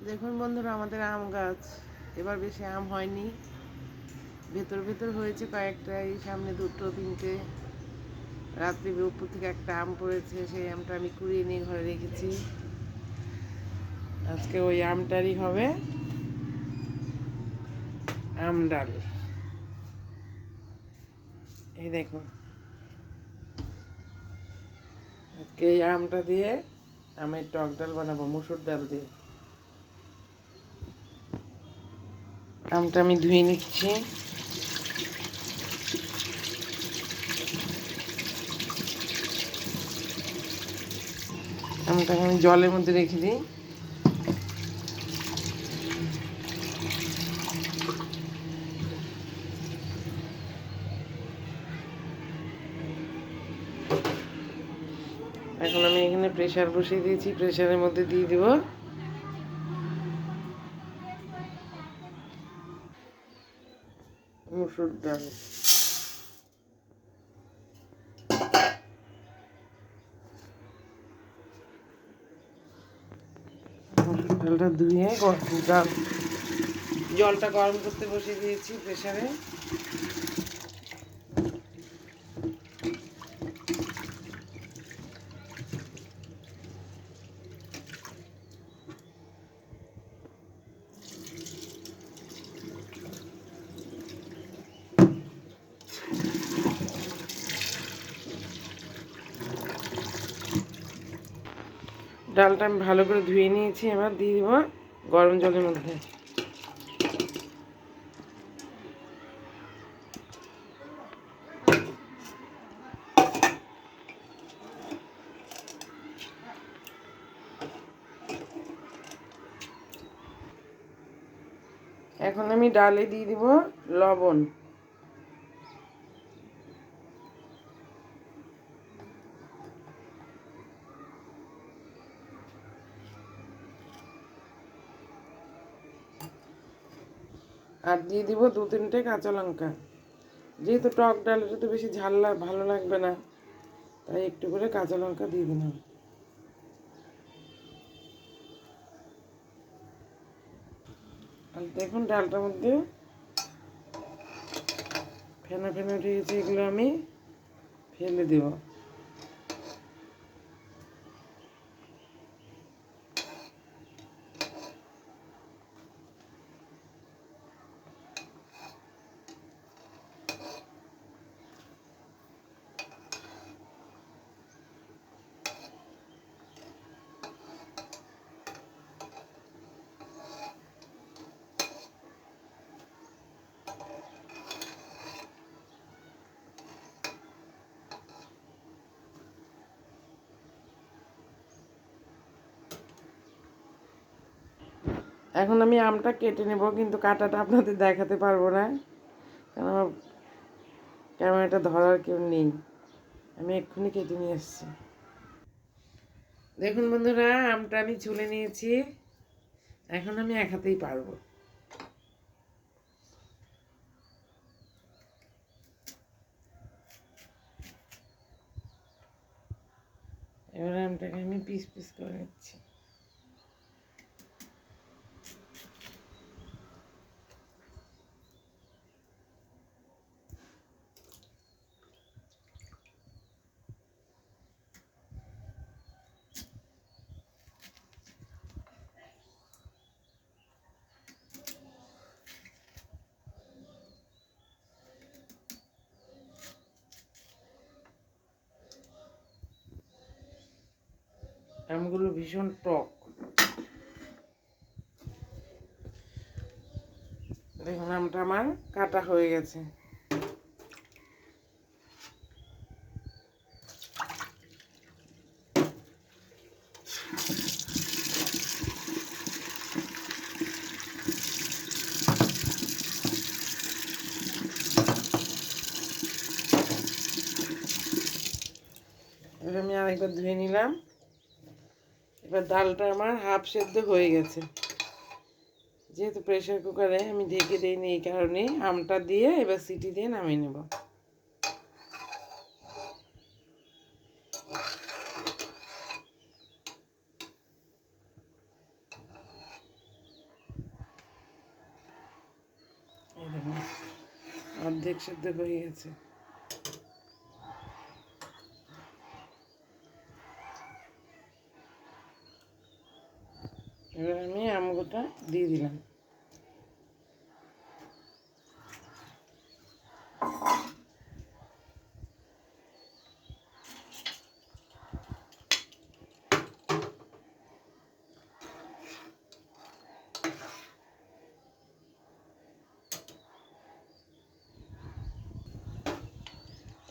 দেখুন বন্ধুরা, আমাদের আম গাছ এবার বেশি আম হয়নি, ভেতর ভেতর হয়েছে কয়েকটা, এই সামনে দুটো তিনটে, রাত্রি উপর থেকে একটা আম পড়েছে, সেই আমটা আমি কুড়িয়ে নিয়ে ঘরে রেখেছি। আজকে ওই আমটারই হবে আম ডাল। এই দেখুন, আজকে এই আমটা দিয়ে আমের টক ডাল বানাবো, মুসুর ডাল দিয়ে। আমটা আমি ধুয়ে নিচ্ছি। আমটাকে আমি জলের মধ্যে রেখে দিই। এখন আমি এখানে প্রেসার বসিয়ে দিয়েছি, প্রেসারের মধ্যে দিয়ে দেব মুসুর ডাল। মুসুর ডালটা ধুয়ে জলটা গরম করতে বসিয়ে দিয়েছি প্রেসারে। ডালটা আমি ভালো করে ধুয়ে নিয়েছি, এবার দিয়ে দেবো গরম জলের মধ্যে। এখন আমি ডালে দিয়ে দিব লবণ। আর দিয়ে দিব 2-3টে কাঁচা লঙ্কা। যেহেতু টক ডাল, এটা তো বেশি ঝাল ভালো লাগবে না, তাই একটু করে কাঁচা লঙ্কা দিয়ে দিলাম। আর দেখুন ডালটার মধ্যে ফেনা ফেনা উঠে গেছে, এগুলো আমি ফেলে দেব। এখন আমি আমটা কেটে নেব, কিন্তু কাটাটা আপনাদের দেখাতে পারবো না, কারণ আমার ক্যামেরাটা ধরার কেউ নেই। আমি এক্ষুনি কেটে নিয়ে এসেছি। দেখুন বন্ধুরা, আমটা আমি ছুলে নিয়েছি, এখন আমি এক হাতেই পারবো। এবার আমটাকে আমি পিস পিস করে নিচ্ছি। আমগুলো ভীষণ টক। দেখুন আমটা আমার কাটা হয়ে গেছে। এবার আমি আরেকবার ধুয়ে নিলাম। এবার ডালটা আমার হাফ সেদ্ধ হয়ে গেছে, যেহেতু প্রেসার কুকারে আমি ঢেকে দিইনি, এই কারণে আমটা দিয়ে এবার সিটি দিয়ে নামিয়ে নেব। অর্ধেক সেদ্ধ হয়ে গেছে। এবার আমি আমগুলোটা দিয়ে দিলাম।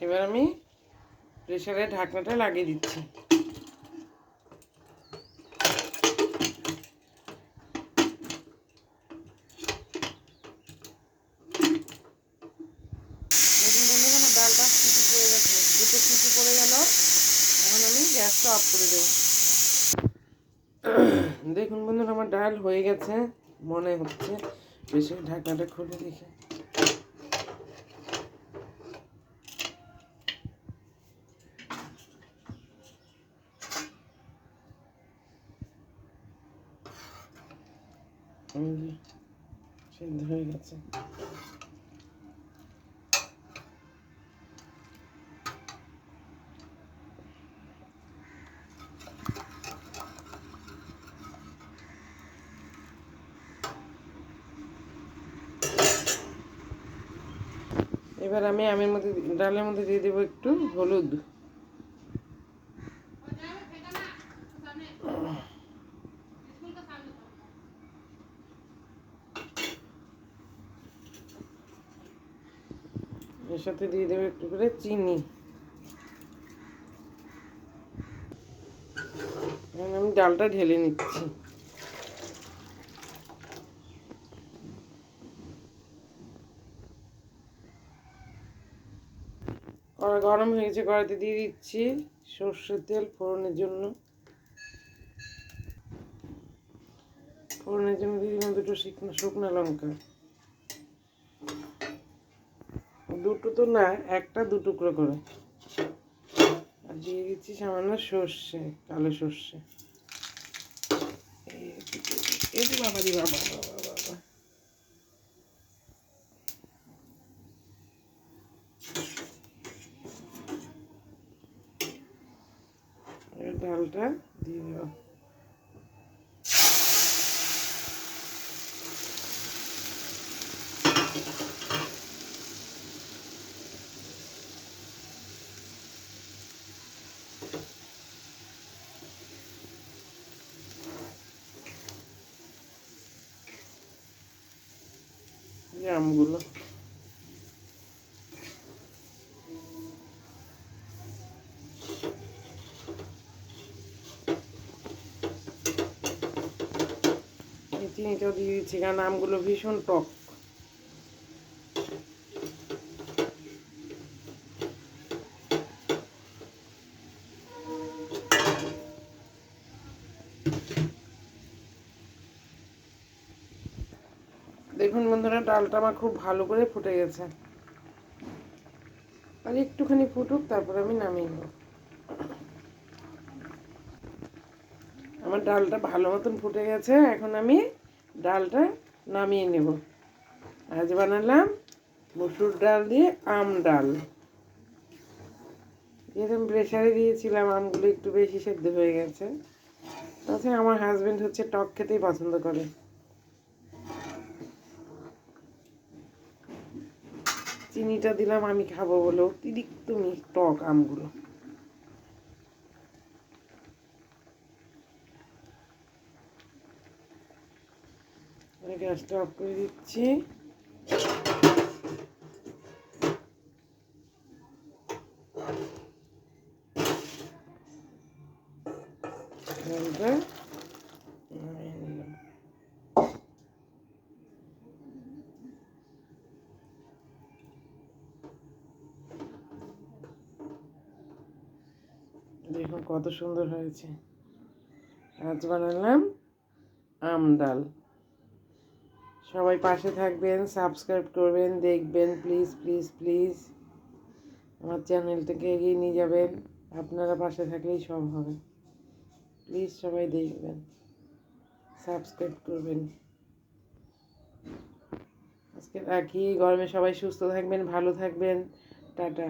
এবার আমি প্রেসারের ঢাকনাটা লাগিয়ে দিচ্ছি। দেখুন বন্ধুরা, আমার ডালটা সিটি পড়ে গেছে, দুটো সিটি পড়ে গেল। এখন আমি গ্যাসটা অফ করে দেবো। দেখুন বন্ধুরা, আমার ডাল হয়ে গেছে মনে হচ্ছে। বেশি ঢাকনাটা খুলে দেখে সিদ্ধ হয়ে গেছে। এবার আমি আমের মধ্যে ডালের মধ্যে দিয়ে দেবো একটু হলুদ। এর সাথে দিয়ে দেবো একটু করে চিনি। এখন আমি ডালটা ঢেলে নিচ্ছি। কড়া গরম হয়ে গেছে, কড়াইতে দিয়ে দিচ্ছি সর্ষের তেল ফোড়নের জন্য। ফোড়নের জন্য দিয়ে দিলাম দুটো শুকনো লঙ্কা। দুটো তো না, একটা দু টুকরো করে। আর দিয়ে দিচ্ছি সামান্য সর্ষে, কালো সর্ষে। এই যে বাবা দি বাবা বাবা বাবা। এবার ডালটা দিয়ে দেবো। আমগুলো চিনিটাও দিয়ে দিচ্ছি, কারণ আমগুলো ভীষণ টক। দেখুন বন্ধুরা, ডালটা আমার খুব ভালো করে ফুটে গেছে। আর একটুখানি ফুটুক, তারপর আমি নামিয়ে নেব। আমার ডালটা ভালো মতন ফুটে গেছে, এখন আমি ডালটা নামিয়ে নেব। আজ বানালাম মসুর ডাল দিয়ে আম ডাল। যেরকম প্রেসারে দিয়েছিলাম, আমগুলো একটু বেশি সেদ্ধ হয়ে গেছে। তাছাড়া আমার হাজবেন্ড হচ্ছে টক খেতেই পছন্দ করে। চিনিটা দিলাম আমি খাবো বলে, অতিরিক্ত টক আমগুলো। গ্যাসটা অফ করে দিচ্ছি। দেখুন কত সুন্দর হয়েছে। আজ বানালাম আম ডাল। সবাই পাশে থাকবেন, সাবস্ক্রাইব করবেন, দেখবেন, প্লিজ প্লিজ প্লিজ। আমার চ্যানেলটাকে এগিয়ে নিয়ে যাবেন। আপনারা পাশে থাকলেই সব হবে। প্লিজ সবাই দেখবেন, সাবস্ক্রাইব করবেন। আজকে আজকে রাখি। গরমে সবাই সুস্থ থাকবেন, ভালো থাকবেন। টাটা।